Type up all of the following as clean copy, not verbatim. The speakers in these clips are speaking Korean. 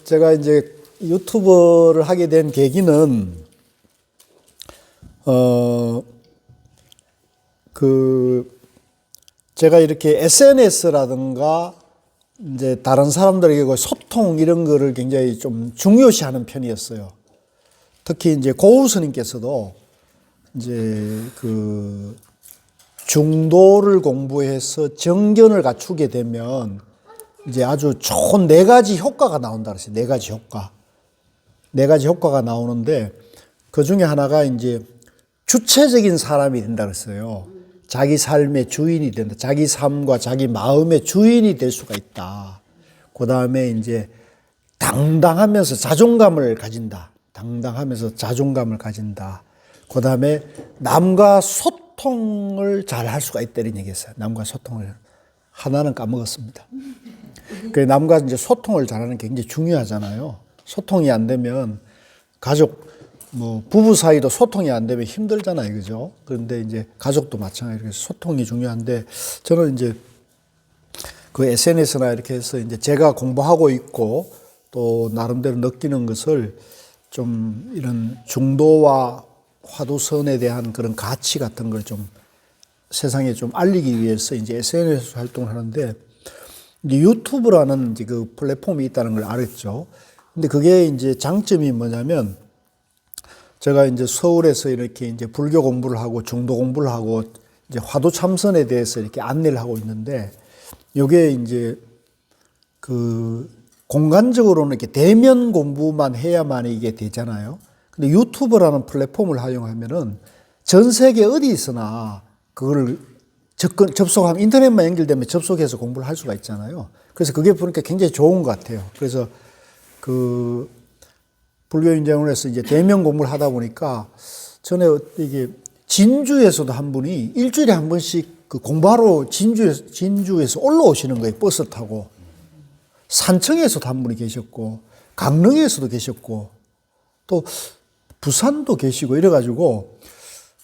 제가 이제 유튜버를 하게 된 계기는, 제가 이렇게 SNS라든가, 이제 다른 사람들에게 소통 이런 거를 굉장히 좀 중요시 하는 편이었어요. 특히 이제 고우 스님께서도 이제 중도를 공부해서 정견을 갖추게 되면 이제 아주 좋은 4가지 효과가 나온다 그랬어요. 4가지 효과. 4가지 효과가 나오는데 그 중에 하나가 이제 주체적인 사람이 된다 그랬어요. 자기 삶의 주인이 된다. 자기 삶과 자기 마음의 주인이 될 수가 있다. 그 다음에 이제 당당하면서 자존감을 가진다. 당당하면서 자존감을 가진다. 그 다음에 남과 소통을 잘 할 수가 있다. 이런 얘기했어요. 남과 소통을. 하나는 까먹었습니다. 남과 이제 소통을 잘하는 게 굉장히 중요하잖아요. 소통이 안 되면 가족, 부부 사이도 소통이 안 되면 힘들잖아요. 그죠? 그런데 이제 가족도 마찬가지로 소통이 중요한데 저는 이제 그 SNS나 이렇게 해서 이제 제가 공부하고 있고 또 나름대로 느끼는 것을 좀 이런 중도와 화두선에 대한 그런 가치 같은 걸 좀 세상에 좀 알리기 위해서 이제 SNS 활동을 하는데 이제 유튜브라는 이제 그 플랫폼이 있다는 걸 알았죠. 근데 그게 이제 장점이 뭐냐면 제가 이제 서울에서 이렇게 이제 불교 공부를 하고 중도 공부를 하고 이제 화두 참선에 대해서 이렇게 안내를 하고 있는데 요게 이제 공간적으로는 이렇게 대면 공부만 해야만 이게 되잖아요. 근데 유튜브라는 플랫폼을 활용하면은 전 세계 어디 있으나 그거를 접속하면 인터넷만 연결되면 접속해서 공부를 할 수가 있잖아요. 그래서 그게 보니까 굉장히 좋은 것 같아요. 그래서 불교인정원에서 이제 대면 공부를 하다 보니까 전에 이게 진주에서도 한 분이 일주일에 한 번씩 공부하러 진주에서 올라오시는 거예요. 버스 타고. 산청에서도 한 분이 계셨고, 강릉에서도 계셨고, 또 부산도 계시고 이래가지고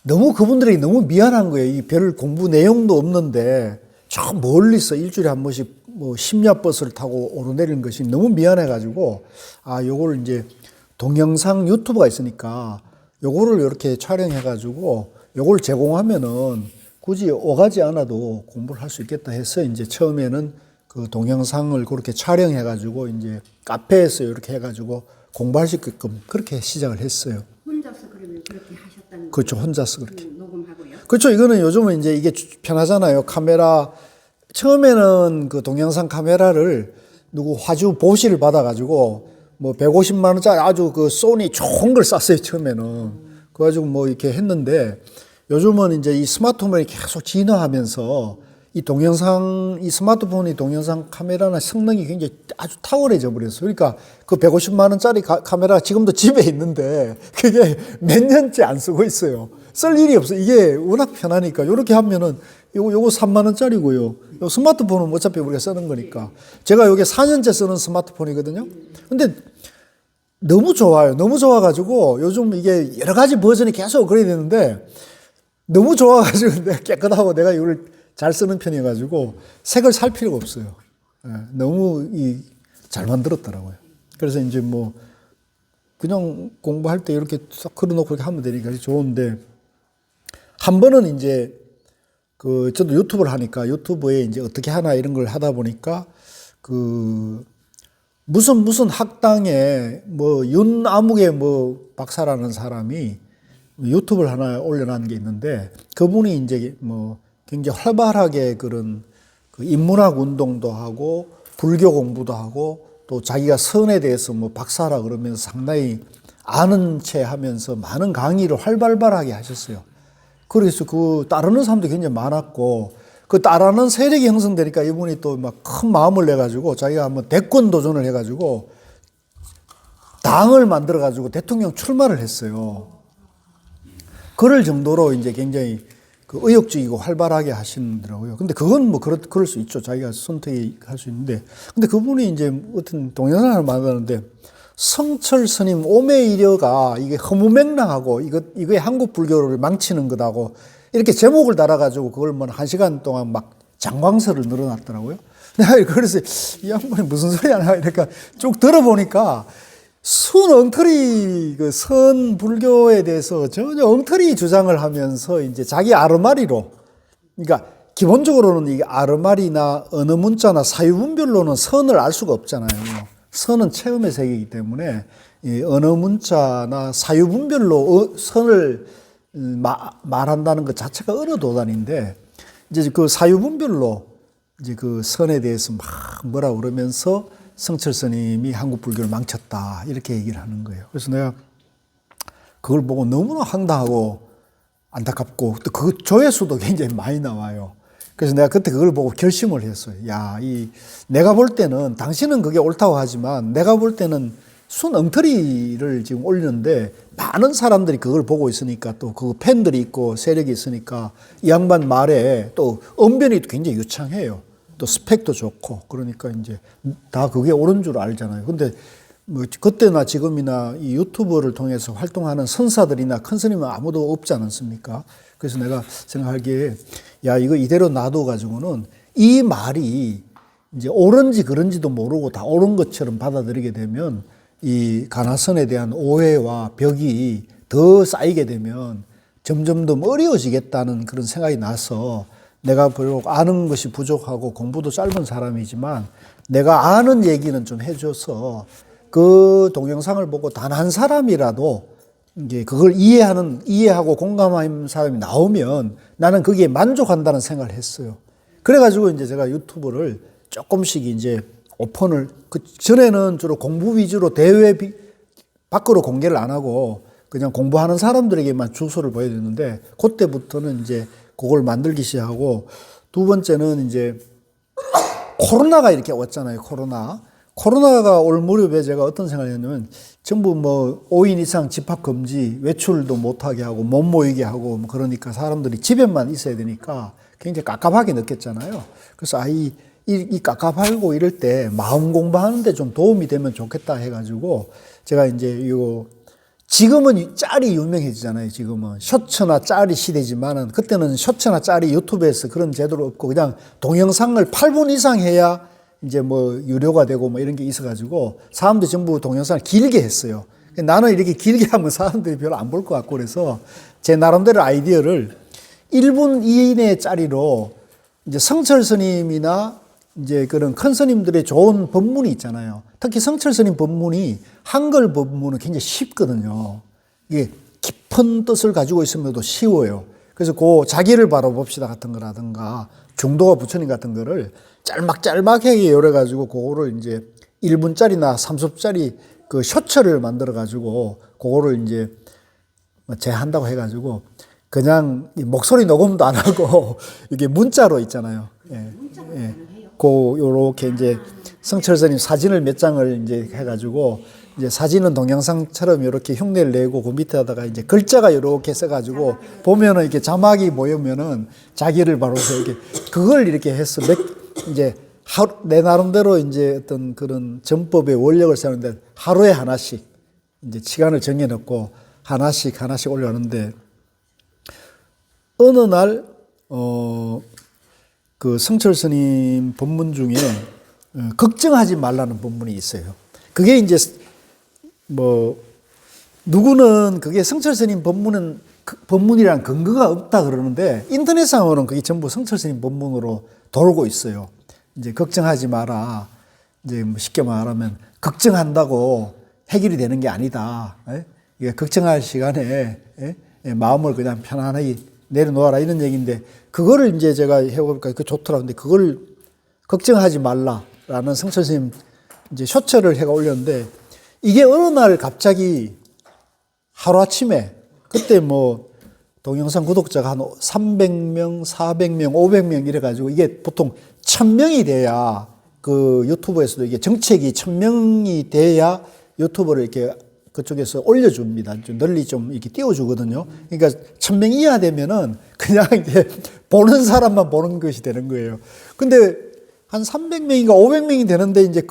너무 그분들이 너무 미안한 거예요. 이 별 공부 내용도 없는데 저 멀리서 일주일에 한 번씩 심야 버스를 타고 오르내리는 것이 너무 미안해가지고 요거를 이제 동영상 유튜브가 있으니까 요거를 이렇게 촬영해가지고 요걸 제공하면은 굳이 오가지 않아도 공부를 할 수 있겠다 해서 이제 처음에는 그 동영상을 그렇게 촬영해가지고 이제 카페에서 이렇게 해가지고 공부할 수 있게끔 그렇게 시작을 했어요. 혼자서 그러면 그렇게 하셨다는 거예요? 그렇죠. 혼자서 그렇게. 녹음하고요? 그렇죠. 이거는 요즘은 이제 이게 편하잖아요. 카메라. 처음에는 그 동영상 카메라를 누구 화주 보시를 받아가지고 150만 원짜리 아주 그 소니 좋은 걸 쌌어요. 처음에는. 그래가지고 이렇게 했는데 요즘은 이제 이 스마트폰이 계속 진화하면서 이 스마트폰이 동영상 카메라나 성능이 굉장히 아주 탁월해져 버렸어요. 그러니까 그 150만 원짜리 카메라가 지금도 집에 있는데 그게 몇 년째 안 쓰고 있어요. 쓸 일이 없어요. 이게 워낙 편하니까. 이렇게 하면은 요거 3만 원짜리고요. 요 스마트폰은 어차피 우리가 쓰는 거니까. 제가 요게 4년째 쓰는 스마트폰이거든요. 근데 너무 좋아요. 너무 좋아가지고 요즘 이게 여러 가지 버전이 계속 그래야 되는데 너무 좋아가지고 내가 깨끗하고 내가 이걸 잘 쓰는 편이어가지고 색을 살 필요가 없어요. 너무 잘 만들었더라고요. 그래서 이제 그냥 공부할 때 이렇게 싹 걸어놓고 이렇게 하면 되니까 좋은데 한 번은 이제 저도 유튜브를 하니까 유튜브에 이제 어떻게 하나 이런 걸 하다 보니까 무슨 학당에 윤아무개 박사라는 사람이 유튜브를 하나 올려놓은 게 있는데 그분이 이제 굉장히 활발하게 그런 인문학 운동도 하고 불교 공부도 하고 또 자기가 선에 대해서 박사라 그러면서 상당히 아는 체 하면서 많은 강의를 활발하게 하셨어요. 그래서 따르는 사람도 굉장히 많았고 따르는 세력이 형성되니까 이분이 또 큰 마음을 내가지고 자기가 한번 대권 도전을 해가지고 당을 만들어가지고 대통령 출마를 했어요. 그럴 정도로 이제 굉장히 의욕적이고 활발하게 하시더라고요. 근데 그건 그럴 수 있죠. 자기가 선택할 수 있는데. 근데 그분이 이제 어떤 동영상을 만드는데 성철 스님 오매이려가 이게 허무맹랑하고 이거의 한국 불교를 망치는 거다고 이렇게 제목을 달아가지고 그걸 1시간 동안 장광설을 늘어놨더라고요. 내가 그래서 이 양반이 무슨 소리 하나 이러니까 쭉 들어보니까 순 엉터리 그 선 불교에 대해서 전혀 엉터리 주장을 하면서 이제 자기 아르마리로, 그러니까 기본적으로는 이 아르마리나 언어 문자나 사유분별로는 선을 알 수가 없잖아요. 선은 체험의 세계이기 때문에 이 언어 문자나 사유분별로 선을 말한다는 것 자체가 언어 도단인데, 이제 그 사유분별로 이제 그 선에 대해서 막 뭐라 그러면서 성철 스님이 한국 불교를 망쳤다 이렇게 얘기를 하는 거예요. 그래서 내가 그걸 보고 너무나 황당하고 안타깝고 또 그 조회수도 굉장히 많이 나와요. 그래서 내가 그때 그걸 보고 결심을 했어요. 야, 내가 볼 때는 당신은 그게 옳다고 하지만 내가 볼 때는 순 엉터리를 지금 올리는데 많은 사람들이 그걸 보고 있으니까 또 그 팬들이 있고 세력이 있으니까 이 양반 말에 또 언변이 굉장히 유창해요. 또 스펙도 좋고 그러니까 이제 다 그게 옳은 줄 알잖아요. 근데 뭐 그때나 지금이나 이 유튜브를 통해서 활동하는 선사들이나 큰 스님은 아무도 없지 않습니까? 그래서 내가 생각하기에 야, 이거 이대로 놔둬 가지고는 이 말이 이제 옳은지 그런지도 모르고 다 옳은 것처럼 받아들이게 되면 이 가나선에 대한 오해와 벽이 더 쌓이게 되면 점점 더 어려워지겠다는 그런 생각이 나서, 내가 비록 아는 것이 부족하고 공부도 짧은 사람이지만 내가 아는 얘기는 좀 해줘서 그 동영상을 보고 단 한 사람이라도 이제 그걸 이해하고 공감하는 사람이 나오면 나는 거기에 만족한다는 생각을 했어요. 그래가지고 이제 제가 유튜브를 조금씩 이제 오픈을, 그 전에는 주로 공부 위주로 대회 밖으로 공개를 안 하고 그냥 공부하는 사람들에게만 주소를 보여줬는데, 그때부터는 이제 그걸 만들기 시작하고, 두 번째는 이제 코로나가 이렇게 왔잖아요. 코로나가 올 무렵에 제가 어떤 생각을 했냐면, 전부 뭐 5인 이상 집합 금지, 외출도 못하게 하고 못 모이게 하고 뭐 그러니까 사람들이 집에만 있어야 되니까 굉장히 깝깝하게 느꼈잖아요. 그래서 이 깝깝하고 이럴 때 마음 공부하는데 좀 도움이 되면 좋겠다 해가지고 제가 이제 이거, 지금은 짤이 유명해지잖아요. 지금은 쇼츠나 짤이 시대지만은 그때는 쇼츠나 짤이 유튜브에서 그런 제도로 없고 그냥 동영상을 8분 이상 해야 이제 뭐 유료가 되고 뭐 이런 게 있어가지고 사람들이 전부 동영상을 길게 했어요. 나는 이렇게 길게 하면 사람들이 별로 안 볼 것 같고 그래서 제 나름대로 아이디어를 1분 이내의 짤이로 이제 성철 스님이나 이제 그런 큰 스님들의 좋은 법문이 있잖아요. 특히 성철 스님 법문이 한글 법문은 굉장히 쉽거든요. 이게 깊은 뜻을 가지고 있으면도 쉬워요. 그래서 그 자기를 바라봅시다 같은 거라든가 중도가 부처님 같은 거를 짤막짤막하게 열어가지고 그거를 이제 1분짜리나 3분짜리 그 쇼츠를 만들어가지고 그거를 이제 제한다고 해가지고 그냥 목소리 녹음도 안 하고 이게 문자로 있잖아요. 예. 예. 요렇게 이제 성철 스님 사진을 몇 장을 이제 해가지고 이제 사진은 동영상처럼 이렇게 흉내를 내고 그 밑에다가 이제 글자가 이렇게 써가지고 보면은 이렇게 자막이 보이면은 자기를 바로서 이렇게 그걸 이렇게 해서 이제 내 나름대로 이제 어떤 그런 전법의 원력을 세우는데 하루에 하나씩 이제 시간을 정해놓고 하나씩 올려놓는데 어느 날 그 성철 스님 법문 중에 걱정하지 말라는 법문이 있어요. 그게 이제 뭐 누구는 그게 성철 스님 법문이란 근거가 없다 그러는데 인터넷상으로는 그게 전부 성철 스님 법문으로 돌고 있어요. 이제 걱정하지 마라. 이제 뭐 쉽게 말하면 걱정한다고 해결이 되는 게 아니다. 이게 걱정할 시간에 마음을 그냥 편안하게 내려놓아라 이런 얘기인데 그거를 이제 제가 해보니까 그 좋더라. 근데 그걸 걱정하지 말라라는 성철 스님 이제 쇼츠를 해가 올렸는데 이게 어느 날 갑자기 하루아침에 그때 뭐 동영상 구독자가 한 300명, 400명, 500명 이래가지고 이게 보통 1000명이 돼야 그 유튜브에서도 이게 정책이 1000명이 돼야 유튜브를 이렇게 그쪽에서 올려줍니다. 좀 널리 좀 이렇게 띄워주거든요. 그러니까 1000명 이하 되면은 그냥 이제 보는 사람만 보는 것이 되는 거예요. 근데 한 300명인가 500명이 되는데 이제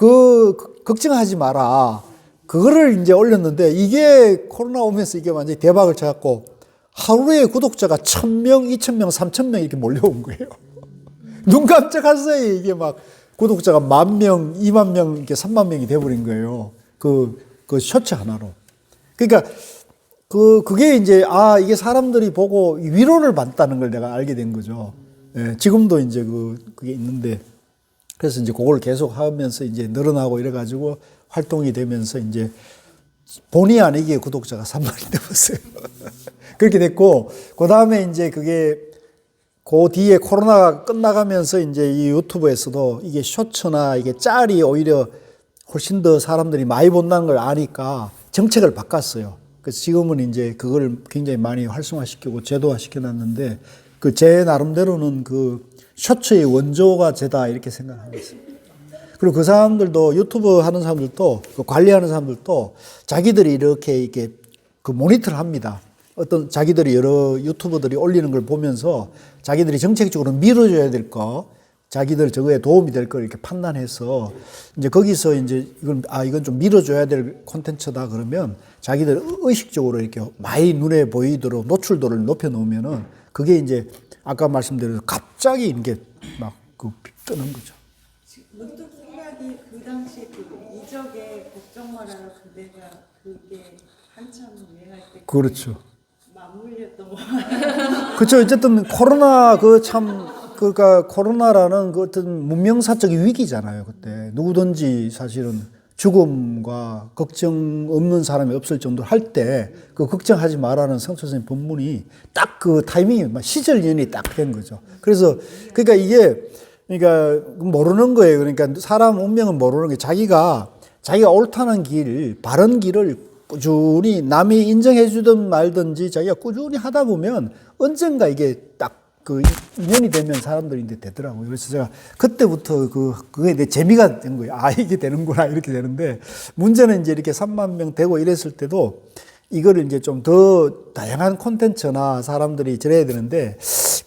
걱정하지 마라. 그거를 이제 올렸는데 이게 코로나 오면서 이게 완전히 대박을 쳐갖고 하루에 구독자가 1000명, 2000명, 3000명 이렇게 몰려온 거예요. 눈 깜짝했어요. 이게 막 구독자가 10,000명, 20,000명, 이렇게 30,000명이 돼버린 거예요. 그 쇼츠 하나로. 그러니까 그게 이제 이게 사람들이 보고 위로를 받다는 걸 내가 알게 된 거죠. 예, 지금도 이제 그게 있는데 그래서 이제 그걸 계속 하면서 이제 늘어나고 이래가지고 활동이 되면서 이제 본의 아니게 구독자가 3만이 넘었어요. 그렇게 됐고, 그 다음에 이제 그 뒤에 코로나가 끝나가면서 이제 이 유튜브에서도 이게 쇼츠나 이게 짤이 오히려 훨씬 더 사람들이 많이 본다는 걸 아니까 정책을 바꿨어요. 그래서 지금은 이제 그걸 굉장히 많이 활성화시키고 제도화 시켜놨는데 제 나름대로는 쇼츠의 원조가 제다 이렇게 생각하고 있습니다. 그리고 그 사람들도 유튜브 하는 사람들도 관리하는 사람들도 자기들이 이렇게 모니터를 합니다. 어떤 자기들이 여러 유튜버들이 올리는 걸 보면서 자기들이 정책적으로 밀어줘야 될 거, 자기들 저거에 도움이 될 걸 이렇게 판단해서 이제 거기서 이제 이건 좀 밀어줘야 될 콘텐츠다 그러면 자기들 의식적으로 이렇게 많이 눈에 보이도록 노출도를 높여놓으면은 그게 이제 아까 말씀드린 갑자기 이게 막 뜨는 거죠. 문득 생각이 그 당시 이적의 걱정 마라는 그대가 그게 한참 유행할 때 그렇죠. 맞물렸던 거. 그렇죠. 어쨌든 코로나 그러니까 코로나라는 그 어떤 문명사적인 위기잖아요. 그때 누구든지 사실은 죽음과 걱정 없는 사람이 없을 정도로 할 때 그 걱정하지 마라는 성철 선생님 본문이 딱 그 타이밍이 시절연이 딱 된 거죠. 그래서 그러니까 이게 모르는 거예요. 그러니까 사람 운명은 모르는 게 자기가 옳다는 길, 바른 길을 꾸준히 남이 인정해 주든 말든지 자기가 꾸준히 하다 보면 언젠가 이게 딱 인연이 되면 사람들이 이제 되더라고요. 그래서 제가 그때부터 그게 내 재미가 된 거예요. 이게 되는구나, 이렇게 되는데, 문제는 이제 이렇게 3만 명 되고 이랬을 때도 이거를 이제 좀 더 다양한 콘텐츠나 사람들이 들어야 되는데,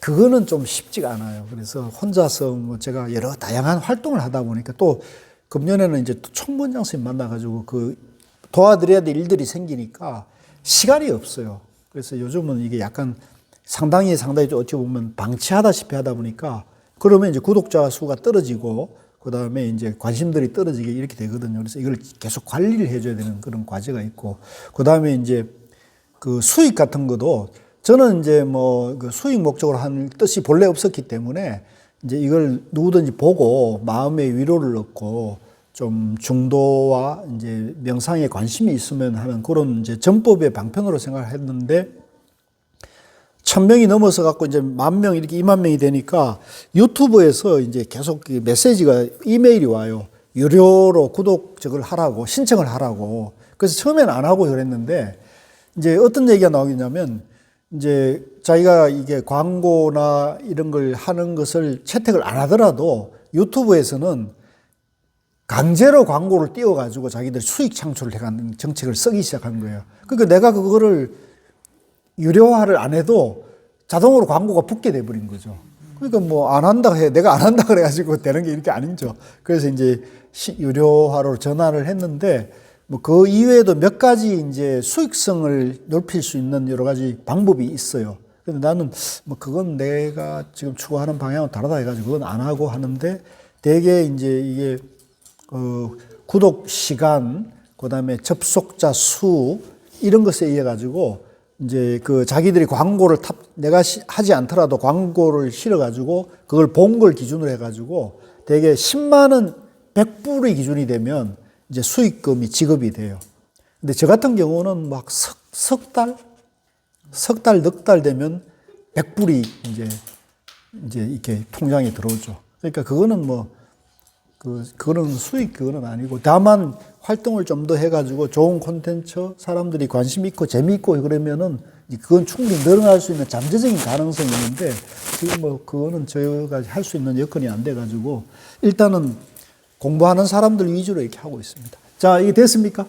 그거는 좀 쉽지가 않아요. 그래서 혼자서 제가 여러 다양한 활동을 하다 보니까 또 금년에는 이제 또 총무장 선생님 만나가지고 도와드려야 될 일들이 생기니까 시간이 없어요. 그래서 요즘은 이게 약간 상당히 어찌 보면 방치하다시피 하다 보니까 그러면 이제 구독자 수가 떨어지고 그 다음에 이제 관심들이 떨어지게 이렇게 되거든요. 그래서 이걸 계속 관리를 해줘야 되는 그런 과제가 있고 그 다음에 이제 수익 같은 것도 저는 이제 수익 목적으로 한 뜻이 본래 없었기 때문에 이제 이걸 누구든지 보고 마음의 위로를 얻고 좀 중도와 이제 명상에 관심이 있으면 하는 그런 이제 전법의 방편으로 생각을 했는데 1,000명이 넘어서 갖고 이제 10,000명 이렇게 20,000명이 되니까 유튜브에서 이제 계속 메시지가 이메일이 와요. 유료로 구독 저걸 하라고 신청을 하라고. 그래서 처음에는 안 하고 그랬는데 이제 어떤 얘기가 나오겠냐면 이제 자기가 이게 광고나 이런 걸 하는 것을 채택을 안 하더라도 유튜브에서는 강제로 광고를 띄워가지고 자기들 수익 창출을 해가는 정책을 쓰기 시작한 거예요. 그러니까 내가 그거를 유료화를 안 해도 자동으로 광고가 붙게 돼버린 거죠. 그러니까 안 한다 내가 안 한다 그래가지고 되는 게 이렇게 아니죠. 그래서 이제 유료화로 전환을 했는데 그 이외에도 몇 가지 이제 수익성을 높일 수 있는 여러 가지 방법이 있어요. 근데 나는 그건 내가 지금 추구하는 방향은 다르다 해가지고 그건 안 하고 하는데 대개 이제 이게 구독 시간, 그 다음에 접속자 수 이런 것에 의해 가지고 이제 자기들이 광고를 내가 하지 않더라도 광고를 실어가지고 그걸 본 걸 기준으로 해가지고 대개 10만 원 100불이 기준이 되면 이제 수익금이 지급이 돼요. 근데 저 같은 경우는 석 달, 넉 달 되면 100불이 이제 이렇게 통장에 들어오죠. 그러니까 그거는 그거는 수익 그거는 아니고 다만 활동을 좀 더 해가지고 좋은 콘텐츠 사람들이 관심 있고 재미있고 그러면은 그건 충분히 늘어날 수 있는 잠재적인 가능성이 있는데 지금 그거는 저희가 할 수 있는 여건이 안 돼가지고 일단은 공부하는 사람들 위주로 이렇게 하고 있습니다. 자, 이게 됐습니까?